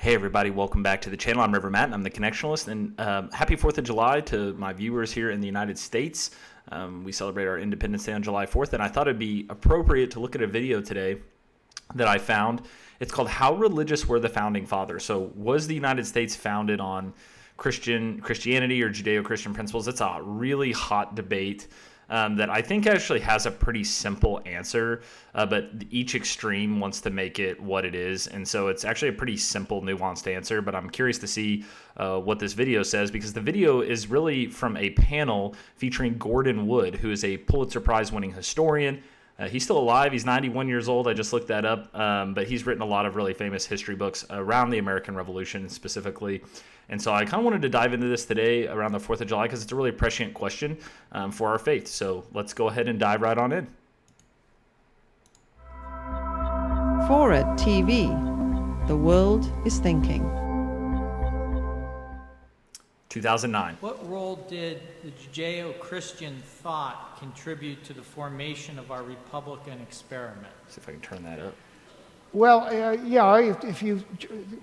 Hey everybody, welcome back to the channel. I'm Reverend Matt and I'm the Connectionalist, and happy 4th of July to my viewers here in the United States. We celebrate our Independence Day on July 4th, and I thought it'd be appropriate to look at a video today that I found. It's called How Religious Were the Founding Fathers? So was the United States founded on Christianity or Judeo-Christian principles? It's a really hot debate that I think actually has a pretty simple answer, but each extreme wants to make it what it is. And so it's actually a pretty simple, nuanced answer, but I'm curious to see what this video says, because the video is really from a panel featuring Gordon Wood, who is a Pulitzer Prize winning historian. He's still alive. He's 91 years old. I just looked that up. But he's written a lot of really famous history books around the American Revolution specifically. And so I kind of wanted to dive into this today around the 4th of July because it's a really prescient question for our faith. So let's go ahead and dive right on in. Forward TV. The world is thinking. 2009. What role did the Judeo-Christian thought contribute to the formation of our Republican experiment? See if I can turn that up. Well,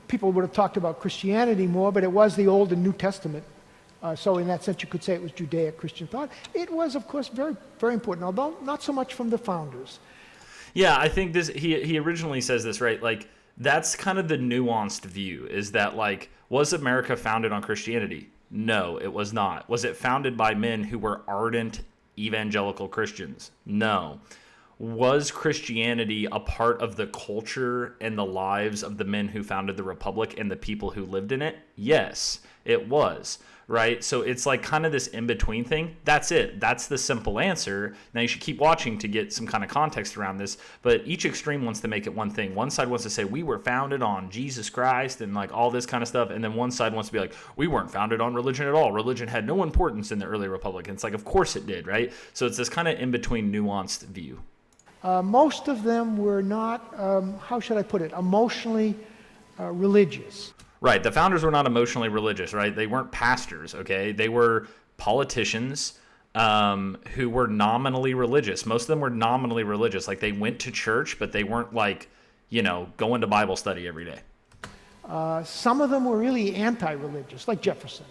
people would have talked about Christianity more, but it was the Old and New Testament. So in that sense, you could say it was Judeo-Christian thought. It was, of course, very, very important, although not so much from the founders. Yeah, I think this. He originally says this, right? Like, that's kind of the nuanced view, is that, like, was America founded on Christianity? No, it was not. Was it founded by men who were ardent evangelical Christians? No. Was Christianity a part of the culture and the lives of the men who founded the Republic and the people who lived in it? Yes, it was, right? So it's like kind of this in-between thing. That's it. That's the simple answer. Now you should keep watching to get some kind of context around this, but each extreme wants to make it one thing. One side wants to say we were founded on Jesus Christ and like all this kind of stuff, and then one side wants to be like, we weren't founded on religion at all. Religion had no importance in the early Republic. And it's like, of course it did, right? So it's this kind of in-between nuanced view. Most of them were not, how should I put it, emotionally religious. Right. The founders were not emotionally religious, right? They weren't pastors, okay? They were politicians who were nominally religious. Most of them were nominally religious. Like, they went to church, but they weren't like, going to Bible study every day. Some of them were really anti-religious, like Jefferson.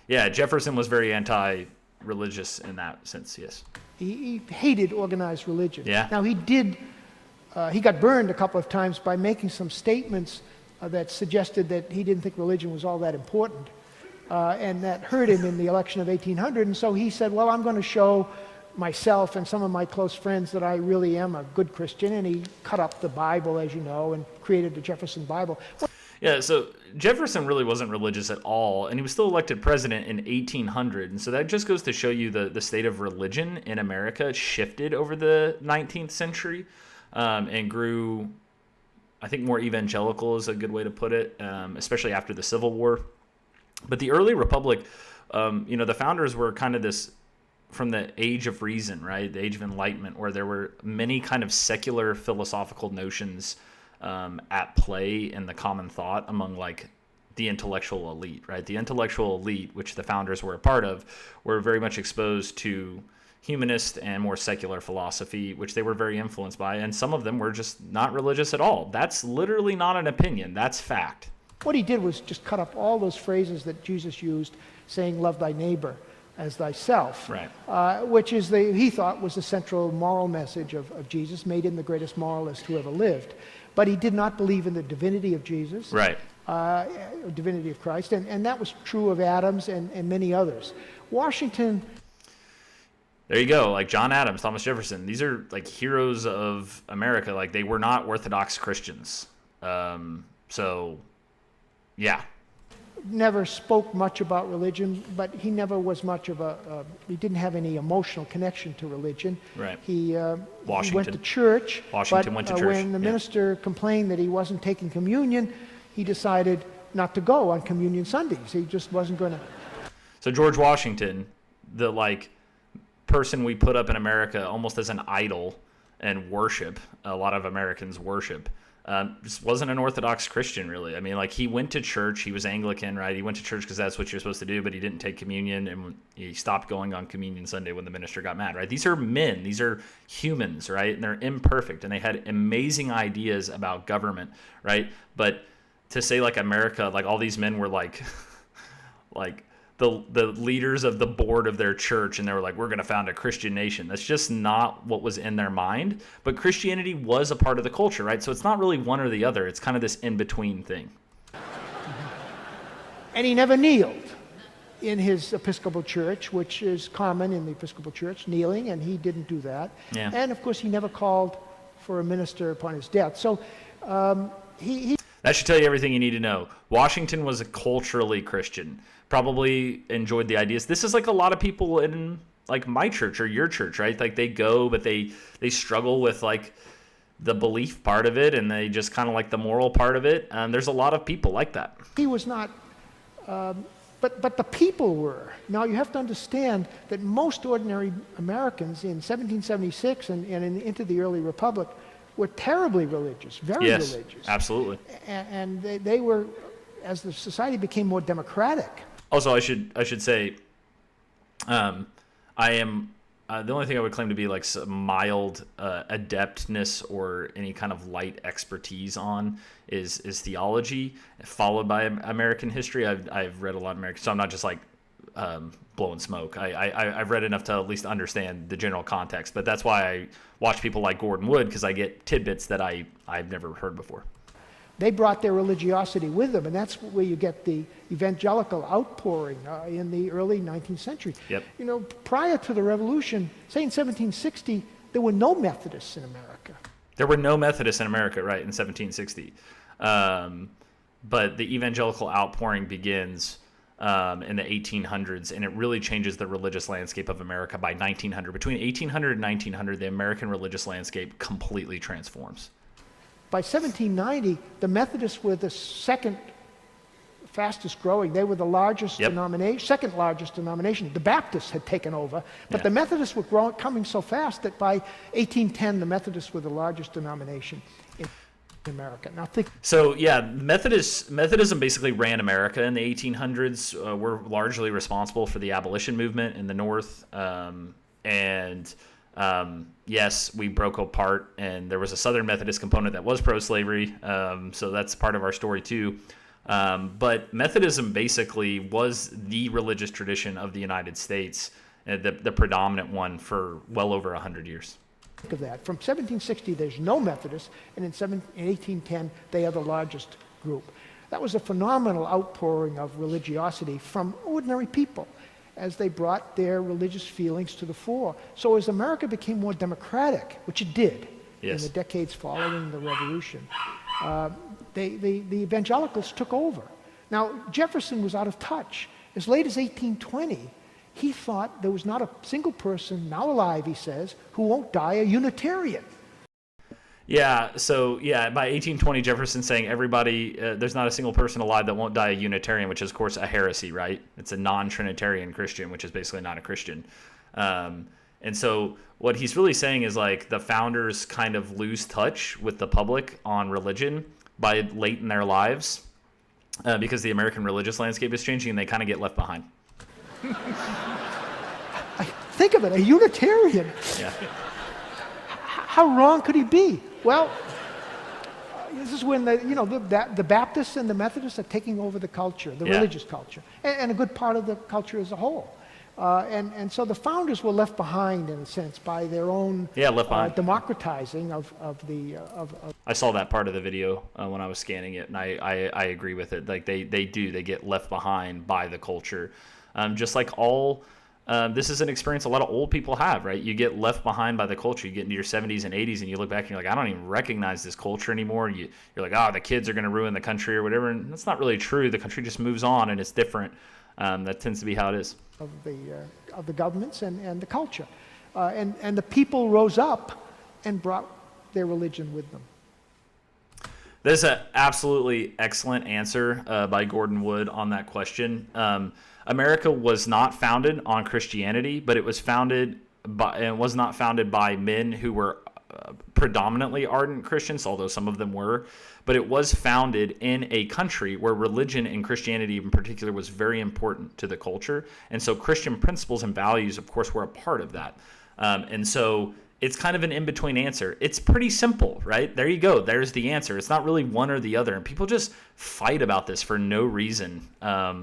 Yeah, Jefferson was very anti-religious in that sense, yes. He hated organized religion. Yeah. Now, he got burned a couple of times by making some statements that suggested that he didn't think religion was all that important, and that hurt him in the election of 1800. And so he said, well, I'm going to show myself and some of my close friends that I really am a good Christian. And he cut up the Bible, as you know, and created the Jefferson Bible. Yeah, so Jefferson really wasn't religious at all, and he was still elected president in 1800. And so that just goes to show you the state of religion in America shifted over the 19th century and grew, I think, more evangelical is a good way to put it, especially after the Civil War. But the early Republic, the founders were kind of this, from the age of reason, right, the age of enlightenment, where there were many kind of secular philosophical notions at play in the common thought among like the intellectual elite, right? The intellectual elite, which the founders were a part of, were very much exposed to humanist and more secular philosophy, which they were very influenced by. And some of them were just not religious at all. That's literally not an opinion. That's fact. What he did was just cut up all those phrases that Jesus used, saying, love thy neighbor as thyself, right. Which is he thought was the central moral message of Jesus, made him the greatest moralist who ever lived. But he did not believe in the divinity of Jesus, right? Divinity of Christ, and that was true of Adams and many others. Washington. There you go, like John Adams, Thomas Jefferson. These are like heroes of America. Like, they were not Orthodox Christians. So, yeah. Never spoke much about religion, but he never was much of he didn't have any emotional connection to religion. Right. He went to church. Washington went to church. When the minister complained that he wasn't taking communion, he decided not to go on communion Sundays. He just wasn't going to. So George Washington, the like person we put up in America almost as an idol and worship, a lot of Americans worship, just wasn't an Orthodox Christian, really. I mean, like, he went to church. He was Anglican, right? He went to church because that's what you're supposed to do, but he didn't take communion, and he stopped going on Communion Sunday when the minister got mad, right? These are men. These are humans, right? And they're imperfect, and they had amazing ideas about government, right? But to say like America, like all these men were like like the leaders of the board of their church, and they were like, we're going to found a Christian nation. That's just not what was in their mind. But Christianity was a part of the culture, right? So it's not really one or the other. It's kind of this in-between thing. And he never kneeled in his Episcopal church, which is common in the Episcopal church, kneeling, and he didn't do that. Yeah. And of course, he never called for a minister upon his death. So he That should tell you everything you need to know. Washington was a culturally Christian, probably enjoyed the ideas. This is like a lot of people in like my church or your church, right? Like they go, but they struggle with like the belief part of it, and they just kind of like the moral part of it. There's a lot of people like that. He was not, but the people were. Now you have to understand that most ordinary Americans in 1776 and into the early Republic were terribly religious, very Yes, religious. absolutely. And they were, as the society became more democratic. Also, I should say, I am the only thing I would claim to be like some mild adeptness or any kind of light expertise on is theology, followed by American history. I've read a lot of American, so I'm not just like blowing smoke. I've read enough to at least understand the general context. But that's why I watch people like Gordon Wood, because I get tidbits that I've never heard before. They brought their religiosity with them, and that's where you get the evangelical outpouring in the early 19th century. Yep. You know, prior to the Revolution, say in 1760, there were no Methodists in America. There were no Methodists in America, right, in 1760. But the evangelical outpouring begins in the 1800s, and it really changes the religious landscape of America by 1900. Between 1800 and 1900, the American religious landscape completely transforms. By 1790, the Methodists were the second fastest growing. They were the largest denomination, second largest denomination. The Baptists had taken over, but the Methodists were coming so fast that by 1810, the Methodists were the largest denomination in America. Now think. So yeah, Methodism basically ran America in the 1800s. Were largely responsible for the abolition movement in the North, yes, we broke apart, and there was a Southern Methodist component that was pro-slavery, so that's part of our story too. But Methodism basically was the religious tradition of the United States, the predominant one for well over 100 years. Think of that. From 1760, there's no Methodists, and in 1810, they are the largest group. That was a phenomenal outpouring of religiosity from ordinary people as they brought their religious feelings to the fore. So as America became more democratic, which it did in the decades following the Revolution, the evangelicals took over. Now, Jefferson was out of touch. As late as 1820, he thought there was not a single person now alive, he says, who won't die a Unitarian. Yeah, so yeah, by 1820, Jefferson saying everybody, there's not a single person alive that won't die a Unitarian, which is, of course, a heresy, right? It's a non-Trinitarian Christian, which is basically not a Christian. And so what he's really saying is like the founders kind of lose touch with the public on religion by late in their lives because the American religious landscape is changing, and they kind of get left behind. Think of it, a Unitarian. Yeah. How wrong could he be? Well, this is when the Baptists and the Methodists are taking over the culture, the religious culture, and a good part of the culture as a whole. And so the founders were left behind, in a sense, by their own democratizing of I saw that part of the video when I was scanning it, and I agree with it. Like they get left behind by the culture, just like all. This is an experience a lot of old people have, right? You get left behind by the culture. You get into your 70s and 80s, and you look back and you're like, I don't even recognize this culture anymore. You're like, the kids are going to ruin the country or whatever. And that's not really true. The country just moves on, and it's different. That tends to be how it is. Of the governments and the culture. And the people rose up and brought their religion with them. There's an absolutely excellent answer by Gordon Wood on that question. America was not founded on Christianity, but it was not founded by men who were predominantly ardent Christians, although some of them were. But it was founded in a country where religion and Christianity in particular was very important to the culture. And so Christian principles and values, of course, were a part of that. And so it's kind of an in-between answer. It's pretty simple, right? There you go. There's the answer. It's not really one or the other. And people just fight about this for no reason,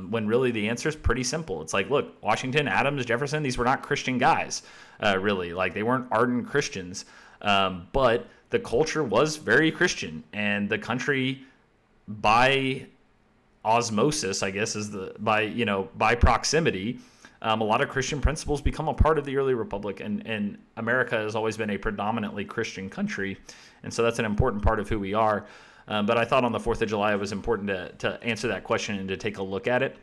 when really the answer is pretty simple. It's like, look, Washington, Adams, Jefferson, these were not Christian guys, really. Like, they weren't ardent Christians. But the culture was very Christian. And the country, by osmosis, I guess, by proximity, a lot of Christian principles become a part of the early republic, and America has always been a predominantly Christian country, and so that's an important part of who we are. But I thought on the 4th of July it was important to answer that question and to take a look at it,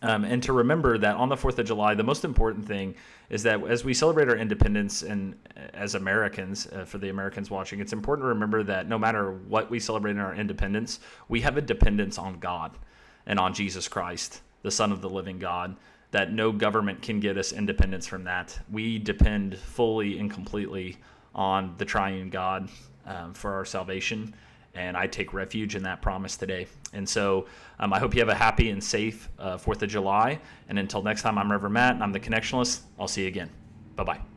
and to remember that on the 4th of July, the most important thing is that as we celebrate our independence and as Americans, for the Americans watching, it's important to remember that no matter what we celebrate in our independence, we have a dependence on God and on Jesus Christ, the Son of the living God, that no government can get us independence from that. We depend fully and completely on the triune God for our salvation, and I take refuge in that promise today. And so I hope you have a happy and safe 4th of July, and until next time, I'm Reverend Matt, and I'm the Connectionalist. I'll see you again. Bye-bye.